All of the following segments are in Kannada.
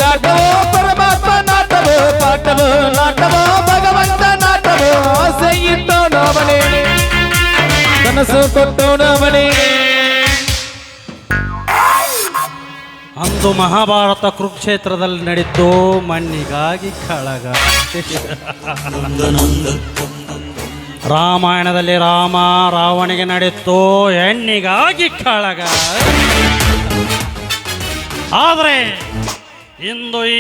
ನಾಟವೋ ಪರಮಾತ್ಮ ನಾಟವೋ ಪಾಠವೋ ನಾಟವೋ ಭಗವಂತ ನಾಟವೋ ಆಸೆ ಇಟ್ಟೋನವನೇ ಕನಸು ಕೊಟ್ಟೋನವನೇ. ಅಂದು ಮಹಾಭಾರತ ಕುರುಕ್ಷೇತ್ರದಲ್ಲಿ ನಡೀತು ಮಣ್ಣಿಗಾಗಿ ಖಳಗ. ರಾಮಾಯಣದಲ್ಲಿ ರಾಮ ರಾವಣಿಗೆ ನಡೀತು ಹೆಣ್ಣಿಗಾಗಿ ಖಳಗ. ಆದರೆ ಇಂದು ಈ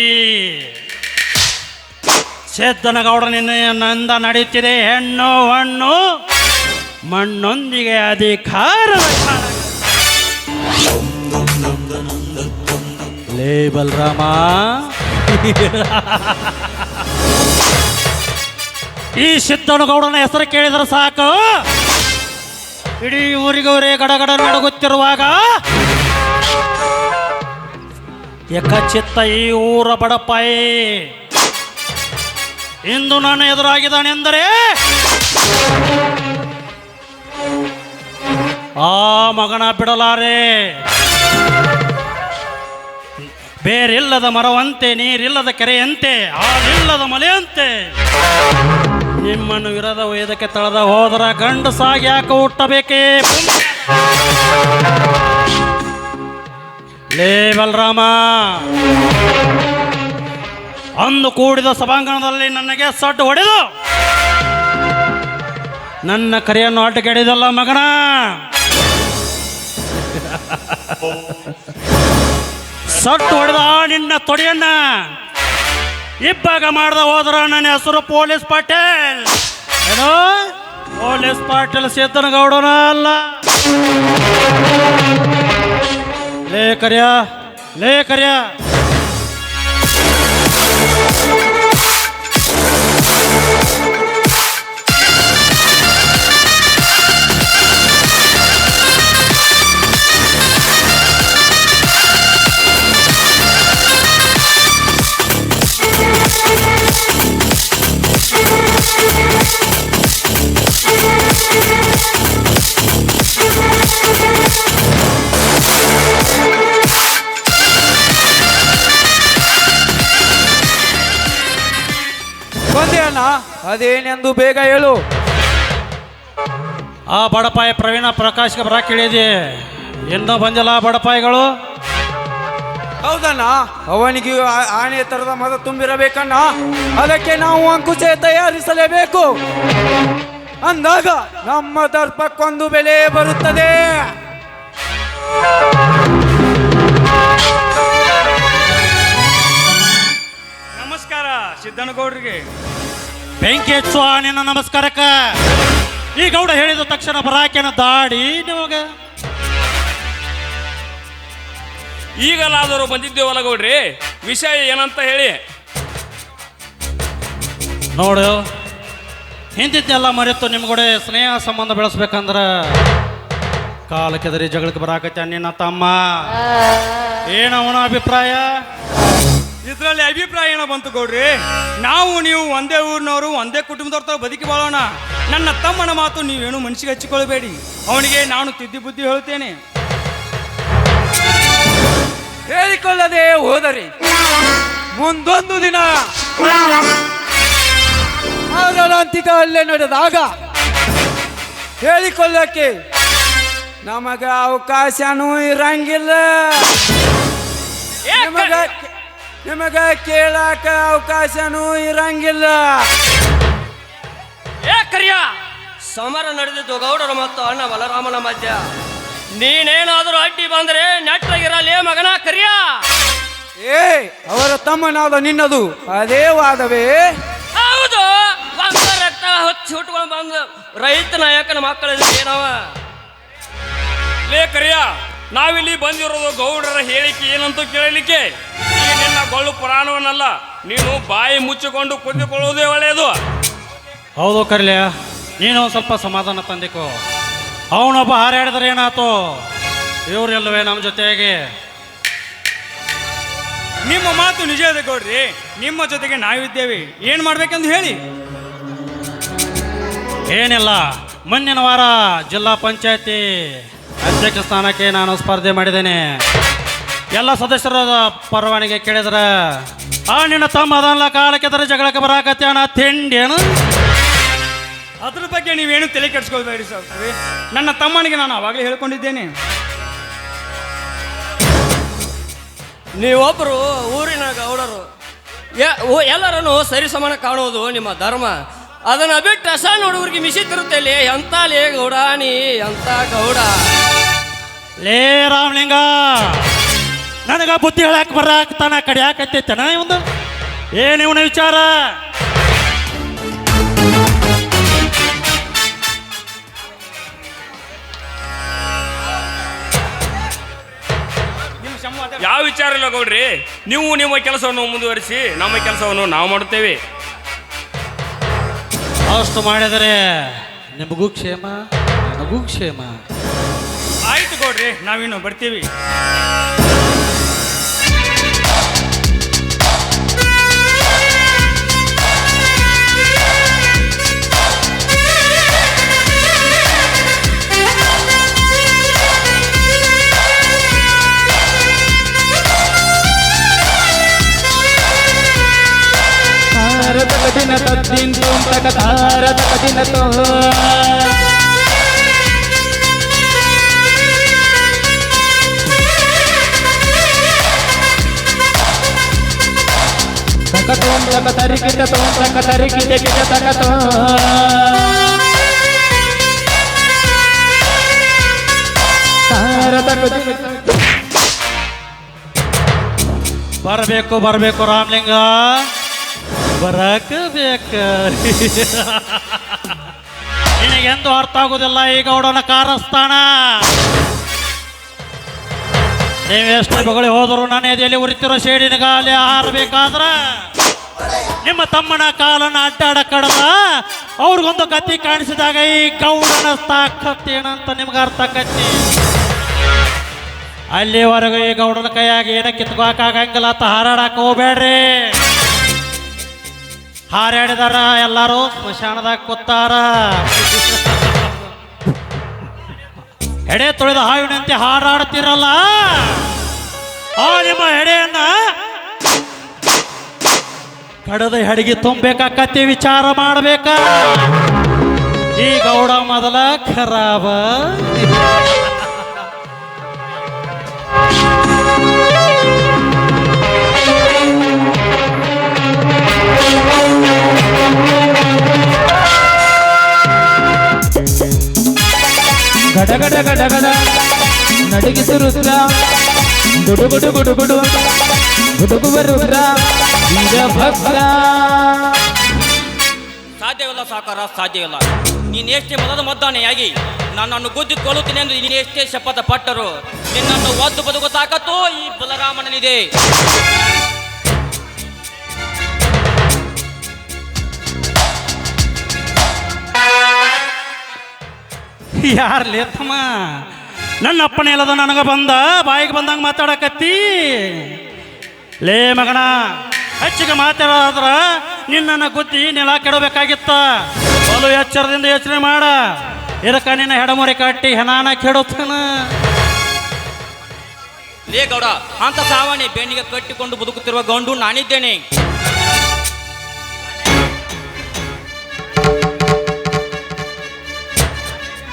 ಸಿದ್ದನಗೌಡನಿಂದ ನಡೀತಿದೆ ಹೆಣ್ಣು ಹಣ್ಣು ಮಣ್ಣೊಂದಿಗೆ ಅಧಿಕಾರದ ಖಳಗ. ಲೇ ಬಲರಾಮ, ಈ ಸಿದ್ದನಗೌಡನ ಹೆಸರು ಕೇಳಿದ್ರೆ ಸಾಕು ಇಡೀ ಊರಿಗವರೇ ಗಡಗಡ ನಡುಗುತ್ತಿರುವಾಗ ಏಕಚಿತ್ತ ಈ ಊರ ಬಡಪಾಯಿ ಇಂದು ನನ್ನ ಎದುರಾಗಿದ್ದಾನೆಂದರೆ ಆ ಮಗನ ಬಿಡಲಾರೆ. ಬೇರಿಲ್ಲದ ಮರವಂತೆ, ನೀರಿಲ್ಲದ ಕೆರೆಯಂತೆ, ಹಾಲಿಲ್ಲದ ಮಲೆಯಂತೆ ನಿಮ್ಮನ್ನು ವಿರದ ವೇದಕ್ಕೆ ತಳೆದ ಹೋದರ ಗಂಡಸಾಗಿ ಯಾಕೆ ಹುಟ್ಟಬೇಕೇ? ಲೇ ಬಲರಾಮ, ಅಂದು ಕೂಡಿದ ಸಭಾಂಗಣದಲ್ಲಿ ನನಗೆ ಸಡ್ಡು ಹೊಡೆದು ನನ್ನ ಕರೆಯನ್ನು ಅಡ್ಡಗೆಡಿದಲ್ಲ ಮಗನ. ಸಟ್ಟು ಹೊಡೆದ ನಿನ್ನ ತೊಡೆಯನ್ನ ಇಬ್ಬಾಗ ಮಾಡ್ದ ಹೋದ್ರ ನನ್ನ ಹೆಸರು ಪೊಲೀಸ್ ಪಾಟೀಲ್. ಏನೋ ಪೊಲೀಸ್ ಪಾಟೀಲ್ ಸಿದ್ದನಗೌಡನ ಅಲ್ಲ. ಲೇ ಕರ್ಯ, ಲೇ ಕರ್ಯ, ಬಂದೆ ಅಣ್ಣ, ಅದೇನೆಂದು ಬೇಗ ಹೇಳು. ಆ ಬಡಪಾಯಿ ಪ್ರವೀಣ ಪ್ರಕಾಶ್ಗೆ ಬರ ಕೇಳಿದೆ, ಇನ್ನೂ ಬಂದಿಲ್ಲ ಬಡಪಾಯಿಗಳು. ಹೌದಣ್ಣ, ಅವನಿಗೆ ಆನೆ ತರದ ಮದ ತುಂಬಿರಬೇಕಣ್ಣ. ಅದಕ್ಕೆ ನಾವು ಅಂಕುಶ ತಯಾರಿಸಲೇಬೇಕು. ಅಂದಾಗ ನಮ್ಮ ದರ್ಪಕ್ಕೊಂದು ಬೆಲೆ ಬರುತ್ತದೆ. ನಮಸ್ಕಾರ ಸಿದ್ದನಗೌಡ್ರಿಗೆ. ಬೆಂಕಿ ಹಚ್ಚುವ ನಿನ್ನ ನಮಸ್ಕಾರಕ್ಕ. ಈ ಗೌಡ ಹೇಳಿದ ತಕ್ಷಣ ಬರಾಕೆನ ದಾಡಿ ನಿಮಗ. ಈಗಲಾದರೂ ಬಂದಿದ್ದೇವಲ್ಲ ಗೌಡ್ರಿ, ವಿಷಯ ಏನಂತ ಹೇಳಿ. ನೋಡು, ಹಿಂದಿದ್ದೆಲ್ಲ ಮರೆತು ನಿಮ್ಗೂಡೆ ಸ್ನೇಹ ಸಂಬಂಧ ಬೆಳೆಸ್ಬೇಕಂದ್ರ ಕಾಲಕ್ಕೆದರಿ ಜಗಳಕ್ಕೆ ಬರಾಕತ್ತ ನಿನ್ನ ತಮ್ಮ. ಏನವನ ಅಭಿಪ್ರಾಯ? ಇದರಲ್ಲಿ ಅಭಿಪ್ರಾಯ ಏನೋ ಬಂತು ಗೌಡ್ರಿ. ನಾವು ನೀವು ಒಂದೇ ಊರಿನವರು, ಒಂದೇ ಕುಟುಂಬದವ್ರ ಬದುಕಿ ಬಾಳೋಣ. ನನ್ನ ತಮ್ಮನ ಮಾತು ನೀವೇನು ಮನಸ್ಸಿಗೆ ಹಚ್ಚಿಕೊಳ್ಬೇಡಿ. ಅವನಿಗೆ ನಾನು ತಿದ್ದಿ ಬುದ್ಧಿ ಹೇಳುತ್ತೇನೆ. ಹೇಳಿಕೊಳ್ಳದೆ ಹೋದರೆ ಮುಂದೊಂದು ದಿನ ಮಾರಣಾಂತಿಕ ಹಲ್ಲೆ ನಡೆದಾಗ ಹೇಳಿಕೊಳ್ಳಕ್ಕೆ ನಮಗ ಅವಕಾಶನೂ ಇರಂಗಿಲ್ಲ. ನಿಮಗ ಕೇಳಾಕ ಅವಕಾಶನೂ ಇರಂಗಿಲ್ಲ. ಕರಿಯ ಸಮರ ನಡೆದಿದ್ದು ಗೌಡರ ಮತ್ತು ಅಣ್ಣ ಬಲರಾಮನ ಮಧ್ಯ. ನೀನೇನಾದರೂ ಅಡ್ಡಿ ಬಂದರೆ ನೆಟ್ಟಗಿರಲೇ ಮಗನ ಕರಿಯ. ಅವರ ತಮ್ಮನಾದ ನಿನ್ನದು ಅದೇ ವಾದವೇ? ಹೌದು, ಒಂದ ರಕ್ತ ಹೊಚ್ಚಿ ಹುಟ್ಕೊಂಡು ಬಂದು ರೈತ ನಾಯಕನ ಮಕ್ಕಳಿದ್ರೆ ಏನವ. ಲೇ ಕರಿಯ, ನಾವಿಲ್ಲಿ ಬಂದಿರೋದು ಗೌಡರ ಹೇಳಿಕೆ ಏನಂತ ಕೇಳಲಿಕ್ಕೆ. ಈ ನಿನ್ನ ಗೊಳ್ಳು ಪುರಾಣವನ್ನಲ್ಲ, ನೀನು ಬಾಯಿ ಮುಚ್ಚಿಕೊಂಡು ಕುಂದಿಕೊಳ್ಳುವುದೇ ಒಳ್ಳೆಯದು. ಹೌದು ಕರ್ಲ್ಯ, ನೀನು ಸ್ವಲ್ಪ ಸಮಾಧಾನ ತಂದಿಕೋ. ಅವನೊಬ್ಬ ಹಾರಾಡಿದ್ರೆ ಏನಾಯ್ತು? ಇವರೆಲ್ಲವೇ ನಮ್ಮ ಜೊತೆಗೆ. ನಿಮ್ಮ ಮಾತು ನಿಜ ಇದೆ ಗೌಡ್ರಿ, ನಿಮ್ಮ ಜೊತೆಗೆ ನಾವಿದ್ದೇವೆ. ಏನು ಮಾಡ್ಬೇಕೆಂದು ಹೇಳಿ. ಏನಿಲ್ಲ, ಮುಂದಿನ ವಾರ ಜಿಲ್ಲಾ ಪಂಚಾಯತಿ ಅಧ್ಯಕ್ಷ ಸ್ಥಾನಕ್ಕೆ ನಾನು ಸ್ಪರ್ಧೆ ಮಾಡಿದ್ದೇನೆ. ಎಲ್ಲ ಸದಸ್ಯರ ಪರವಾನಿಗೆ ಕೇಳಿದ್ರ ಆ ನಿನ್ನ ತಮ್ಮ ಅದಲ್ಲ ಕಾಲಕ್ಕೆ ತರ ಜಗಳಕ್ಕೆ ಬರಾಕತ್ಯಾನ ತಿಂಡೇನು. ಅದ್ರ ಬಗ್ಗೆ ನೀವೇನು ತಲೆ ಕೆಡಿಸ್ಕೊಳ್ಬೇಡಿ ಸಾವ್ಕಾರ್ರೆ. ನನ್ನ ತಮ್ಮನಿಗೆ ನಾನು ಅವಾಗಲೇ ಹೇಳ್ಕೊಂಡಿದ್ದೇನೆ. ನೀವೊಬ್ಬರು ಊರಿನ ಗೌಡರು, ಎಲ್ಲರನ್ನು ಸರಿ ಸಮಾನ ಕಾಣುವುದು ನಿಮ್ಮ ಧರ್ಮ. ಅದನ್ನ ಬಿಟ್ಟು ಸಣ್ಣ ಹುಡುಗರಿಗೆ ಮಿಸಿತಿರುತ್ತಲ್ಲಿ ಎಂತ ಲೇ ಗೌಡ ನೀ ಎಂತ ಗೌಡ. ಲೇ ರಾಮಲಿಂಗ, ನನಗ ಬುದ್ಧಿ ಹೇಳಕ್ ಬರಾಕ್ತಾನ ಕಡಿಯಾಕತ್ತೈತನ ಒಂದು ಏನು ಇವನ ವಿಚಾರ? ಯಾವ ವಿಚಾರ ಇಲ್ಲ ಗೌಡ್ರಿ, ನೀವು ನಿಮ್ಮ ಕೆಲಸವನ್ನು ಮುಂದುವರಿಸಿ, ನಮ್ಮ ಕೆಲಸವನ್ನು ನಾವು ಮಾಡುತ್ತೇವೆ. ಅಷ್ಟು ಮಾಡಿದರೆ ನಿಮಗೂ ಕ್ಷೇಮ, ನನಗೂ ಕ್ಷೇಮ. ಆಯ್ತು ಗೌಡ್ರಿ, ನಾವಿನ್ನು ಬರ್ತೀವಿ. ದಿನ ತದ್ದಿನ ತೋಂತಕ ತಾರತಕ ದಿನ ತೋ ತಕ ತೋಂತಕ ತರಿಕಿಟ ತೋಂತಕ ತರಿಕಿಟ ಕಿಟ ತಕ ತೋ ತಾರತಕ ಬರಬೇಕು ಬರಬೇಕು ರಾಮಲಿಂಗ, ಬರಕ ಬೇಕ. ನಿನಗೆಂದು ಅರ್ಥ ಆಗುದಿಲ್ಲ ಈ ಗೌಡನ ಕಾರಸ್ಥಾನ. ನೀವೆಷ್ಟು ಬಗಳಿ ಹೋದರು ನನ್ನ ಎದೆಯಲ್ಲಿ ಉರಿತಿರೋ ಶೇಡಿನ ಗಾಲಿ ಹಾರಬೇಕಾದ್ರ ನಿಮ್ಮ ತಮ್ಮನ ಕಾಲನ್ನು ಅಡ್ಡಾಡ ಕಡದ ಅವ್ರಿಗೊಂದು ಕತ್ತಿ ಕಾಣಿಸಿದಾಗ ಈ ಗೌಡನ ತಾಕತ್ತೇನಂತ ನಿಮ್ಗೆ ಅರ್ಥ ಆಕತ್ತಿ. ಅಲ್ಲಿವರೆಗೂ ಈ ಗೌಡನ ಕೈಯಾಗಿ ಏನ ಕಿತ್ಕೋಕಾಗಂಗಿಲ್ಲ ಅಂತ ಹಾರಾಡಕ್ಕೆ ಹೋಗ್ಬೇಡ್ರಿ. ಹಾರಾಡಿದಾರ ಎಲ್ಲರೂ ಸ್ಮಶಾನದಾಗ ಕೂತಾರ. ಎಡೆ ತೊಳೆದ ಹಾವಿನಂತೆ ಹಾರಾಡ್ತಿರಲ್ಲ, ಆ ನಿಮ್ಮ ಎಡೆಯನ್ನ ಕಡದ ಹೆಡಿಗೆ ತುಂಬಬೇಕಾಕತ್ತಿ, ವಿಚಾರ ಮಾಡಬೇಕ. ಈ ಗೌಡ ಮೊದಲ ಖರಾಬ. ಗಡಗಡ ಗಡಗಡ ನಡಗಿಸು ರುದ್ರ ಗುಡುಗುಡು ಗುಡುಗುಡು ಗುಡುಗುವ ರುದ್ರ ವೀರಭದ್ರ. ಸಾಧ್ಯವಿಲ್ಲ ಸಾಕಾರ, ಸಾಧ್ಯವಿಲ್ಲ. ನೀನು ಎಷ್ಟೇ ಮದದ ಮದ್ದಾನೆಯಾಗಿ ನನ್ನನ್ನು ಗುದ್ದಿಕೊಳ್ಳುತ್ತೇನೆ ಎಂದು ನೀನು ಎಷ್ಟೇ ಶಪಥ ಪಟ್ಟರು ನಿನ್ನನ್ನು ಒದ್ದು ಬದುಕು ತಾಕತ್ತು ಈ ಬಲರಾಮನಲ್ಲಿದೆ. ಯಾರ್ಲೇ ತಮ್ಮ, ನನ್ನ ಅಪ್ಪನೇ ಇಲ್ಲದ ನನಗೆ ಬಂದ ಬಾಯಿಗೆ ಬಂದಂಗೆ ಮಾತಾಡಕತ್ತಿ. ಲೇ ಮಗನ, ಹೆಚ್ಚಿಗೆ ಮಾತಾಡೋದ್ರ ನಿನ್ನನ್ನು ಗುದ್ದಿ ನೆಲ ಕೆಡಬೇಕಾಗಿತ್ತ. ಬಲು ಎಚ್ಚರದಿಂದ ಯೋಚನೆ ಮಾಡ, ಇದಕ್ಕ ನಿನ್ನ ಹೆಡಮುರಿ ಕಟ್ಟಿ ಹೆನಾನ ಕೆಡುತ್ತಾನ. ಲೇ ಗೌಡ, ಅಂತ ಸಾವಣೆ ಬೆಣ್ಣಿಗೆ ಕಟ್ಟಿಕೊಂಡು ಬದುಕುತ್ತಿರುವ ಗಂಡು ನಾನಿದ್ದೇನೆ.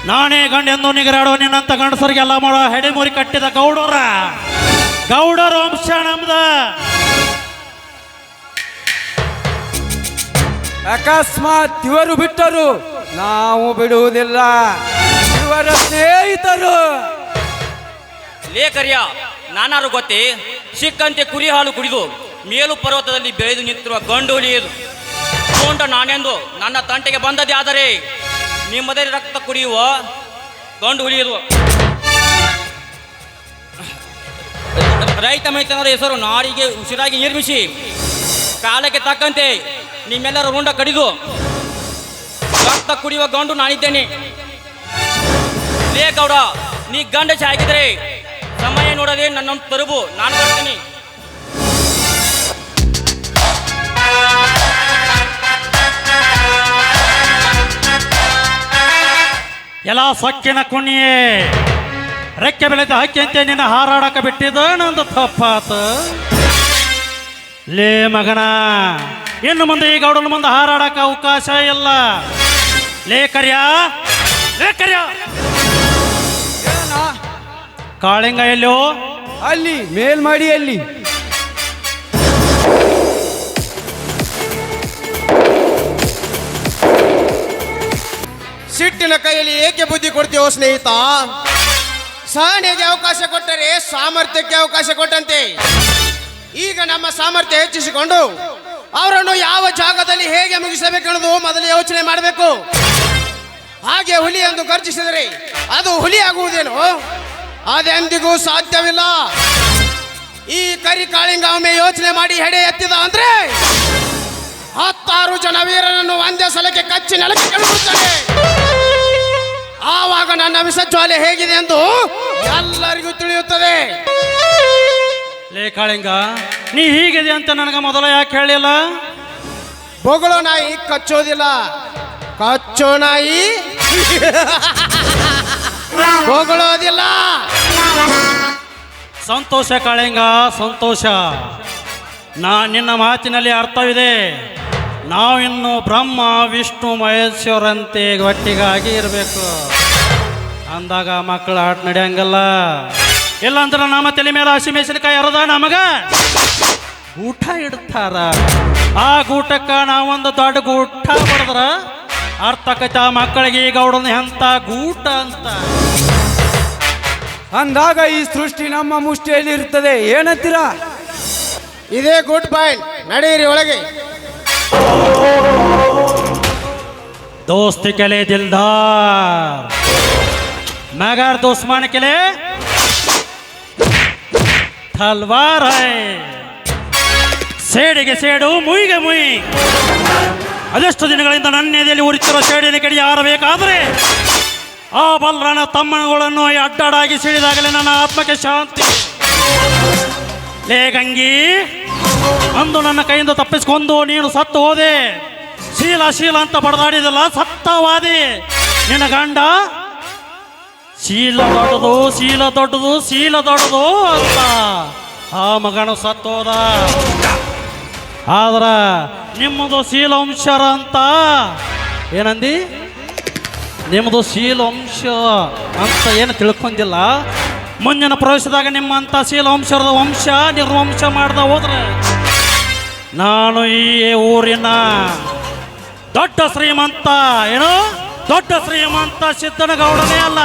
ನಾನೇ ಗಂಡೆಂದು ನಿಗರಾಡೋ ನಿನ್ನಂತ ಗಂಡಸರಿಗೆಲ್ಲ ಮಾಡೋ ಹೆಡೆಮುರಿ ಕಟ್ಟಿದ ಗೌಡರ ವಂಶ ನಮ್ದ. ಅಕಸ್ಮಾತ್ ಇವರು ಬಿಟ್ಟರು ನಾವು ಬಿಡುವುದಿಲ್ಲ, ಇವರ ಸ್ನೇಹಿತರು. ಲೇ ಕರಿಯ, ನಾನಾರು ಗೊತ್ತೇ, ಸಿಕ್ಕಂತೆ ಕುರಿ ಹಾಲು ಕುಡಿದು ಮೇಲು ಪರ್ವತದಲ್ಲಿ ಬೆಳೆದು ನಿಂತಿರುವ ಗಂಡು ಹುಲಿಯದು ಕೊಂಡ ನಾನೆಂದು ನನ್ನ ತಂಟೆಗೆ ಬಂದದೇ ಆದರೆ ನಿಮ್ಮದೇ ರಕ್ತ ಕುಡಿಯುವ ಗಂಡು ಹುಲಿಯದು. ರೈತ ಮೈತನದ ಹೆಸರು ನಾಡಿಗೆ ಉಸಿರಾಗಿ ನಿರ್ಮಿಸಿ ಕಾಲಕ್ಕೆ ತಕ್ಕಂತೆ ನಿಮ್ಮೆಲ್ಲರ ರುಂಡ ಕಡಿದು ರಕ್ತ ಕುಡಿಯುವ ಗಂಡು ನಾನಿದ್ದೇನೆ. ಲೇ ಗೌಡ, ನೀ ಗಂಡಸಿ ಆಗಿದ್ರೆ ಸಮಯ ನೋಡದೆ ನನ್ನನ್ನು ತರುಬು, ನಾನು ಬರ್ತೀನಿ. ಎಲ್ಲ ಸೊಕ್ಕಿನ ಕುಣಿಯೇ, ರೆಕ್ಕೆ ಬೆಳೆದ ಹಕ್ಕಿ ಅಂತ ನಿನ್ನ ಹಾರಾಡಕ ಬಿಟ್ಟಿದ ನಂದು ತಪ್ಪಾತ. ಲೇ ಮಗನ, ಇನ್ನು ಮುಂದೆ ಈ ಗೌಡನ ಮುಂದೆ ಹಾರಾಡಕ ಅವಕಾಶ ಇಲ್ಲ. ಲೇ ಕರ್ಯ, ಲೇ ಕರ್ಯ, ಕಾಳಿಂಗ ಎಲ್ಲೋ? ಅಲ್ಲಿ ಮೇಲ್ಮಾಡಿ ಅಲ್ಲಿ. ಸಿಟ್ಟಿನ ಕೈಯಲ್ಲಿ ಏಕೆ ಬುದ್ಧಿ ಕೊಡ್ತೀವೋ ಸ್ನೇಹಿತ? ಸಹನೆಗೆ ಅವಕಾಶ ಕೊಟ್ಟರೆ ಸಾಮರ್ಥ್ಯಕ್ಕೆ ಅವಕಾಶ ಕೊಟ್ಟಂತೆ. ಈಗ ನಮ್ಮ ಸಾಮರ್ಥ್ಯ ಹೆಚ್ಚಿಸಿಕೊಂಡು ಅವರನ್ನು ಯಾವ ಜಾಗದಲ್ಲಿ ಹೇಗೆ ಮುಗಿಸಬೇಕೆನ್ನೋದು ಮೊದಲು ಯೋಚನೆ ಮಾಡಬೇಕು. ಹಾಗೆ ಹುಲಿ ಎಂದು ಗರ್ಜಿಸಿದರೆ ಅದು ಹುಲಿ ಆಗುವುದೇನು? ಅದೆಂದಿಗೂ ಸಾಧ್ಯವಿಲ್ಲ. ಈ ಕರಿ ಕಾಳಿಂಗ ಒಮ್ಮೆ ಯೋಚನೆ ಮಾಡಿ ಹೆಡೆ ಎತ್ತಿದ ಅಂದ್ರೆ 16 ಜನ ವೀರರನ್ನು ಒಂದೇ ಸಲಕ್ಕೆ ಕಚ್ಚಿ ನೆಲಕ್ಕೆ ಕೆಳಗುತ್ತಾರೆ. ಆವಾಗ ನನ್ನ ವಿಷಜ್ವಾಲೆ ಹೇಗಿದೆ ಎಂದು ಎಲ್ಲರಿಗೂ ತಿಳಿಯುತ್ತದೆ. ಲೇ ಕಾಳಿಂಗ, ನೀ ಹೀಗಿದೆ ಅಂತ ನನಗೆ ಮೊದಲ ಯಾಕೆ ಹೇಳಿಲ್ಲ? ಬೊಗಳೋ ನಾಯಿ ಕಚ್ಚೋದಿಲ್ಲ, ಕಚ್ಚೋ ನಾಯಿ ಬೊಗಳೋದಿಲ್ಲ. ಸಂತೋಷ ಕಾಳಿಂಗ, ಸಂತೋಷ. ನಿನ್ನ ಮಾತಿನಲ್ಲಿ ಅರ್ಥವಿದೆ. ನಾವಿನ್ನು ಬ್ರಹ್ಮ ವಿಷ್ಣು ಮಹೇಶ್ವರಂತೆ ಒಟ್ಟಿಗಾಗಿ ಇರಬೇಕು. ಅಂದಾಗ ಮಕ್ಕಳ ಆಟ ನಡೆಯಂಗಲ್ಲ. ಇಲ್ಲಾಂದ್ರೆ ನಮ್ಮ ತಲೆ ಮೇಲೆ ಹಸಿಮೆಣಸಿನಕಾಯಿ ಅರದ ನಮಗ ಊಟ ಇಡ್ತಾರ. ಆ ಗೂಟಕ್ಕೆ ನಾವೊಂದು ದೊಡ್ಡ ಗೂಟ ಬಡದ್ರ ಅರ್ಥಕತೆ ಆ ಮಕ್ಕಳಿಗೆ ಈ ಗೌಡನ ಎಂತ ಗೂಟ ಅಂತ. ಅಂದಾಗ ಈ ಸೃಷ್ಟಿ ನಮ್ಮ ಮುಷ್ಟಿಯಲ್ಲಿ ಇರ್ತದೆ. ಏನಂತೀರಾ? ಇದೇ ಗುಡ್ ಪಾಯಿಂಟ್. ನಡೆಯಿರಿ ಒಳಗೆ. दोस्ती के लिए दिलदार, मगर दुश्मन के लिए तलवार है. ಸೇಡಿಗೆ ಸೇಡು, ಮುಯಿಗೆ ಮುಯಿ. ಅದೆಷ್ಟು ದಿನಗಳಿಂದ ನನ್ನ ಎದೆಯಲ್ಲಿ ಉರಿತಿರೋ ಸೇಡಿನ ಕಡೆ ಯಾರಬೇಕಾದ್ರೆ ಆ ಬಲ್ರನ ತಮ್ಮಗಳನ್ನು ಅಡ್ಡಾಡಾಗಿ ಸಿಡಿದಾಗಲೇ ನನ್ನ ಆತ್ಮಕ್ಕೆ ಶಾಂತಿ. ಲೇ ಗಂಗಿ, ಅಂದು ನನ್ನ ಕೈಯಿಂದ ತಪ್ಪಿಸ್ಕೊಂಡು ನೀನು ಸತ್ತು ಹೋದೆ. ಶೀಲ ಶೀಲ ಅಂತ ಬಡದಾಡಿದಲ್ಲ, ಸತ್ತವಾದಿ. ನಿನ್ನ ಗಂಡ ಶೀಲ ದೊಡ್ಡದು, ಶೀಲ ದೊಡ್ಡದು, ಶೀಲ ದೊಡ್ಡದು ಅಂತ ಆ ಮಗನು ಸತ್ತೋದ. ಆದ್ರ ನಿಮ್ಮದು ಶೀಲವಂಶರ ಅಂತ ಏನಂದಿ? ನಿಮ್ಮದು ಶೀಲವಂಶ ಅಂತ ಏನು ತಿಳ್ಕೊಂಡಿಲ್ಲ. ಮುಂದಿನ ಪ್ರವೇಶದಾಗ ನಿಮ್ಮಂಥ ಶೀಲವಂಶರದ ವಂಶ ನಿರ್ವಂಶ ಮಾಡ್ದ ಹೋದ್ರೆ ನಾನು ಈ ಊರಿನ ದೊಡ್ಡ ಶ್ರೀಮಂತ, ಏನು ದೊಡ್ಡ ಶ್ರೀಮಂತ ಸಿದ್ದನಗೌಡನೇ ಅಲ್ಲ.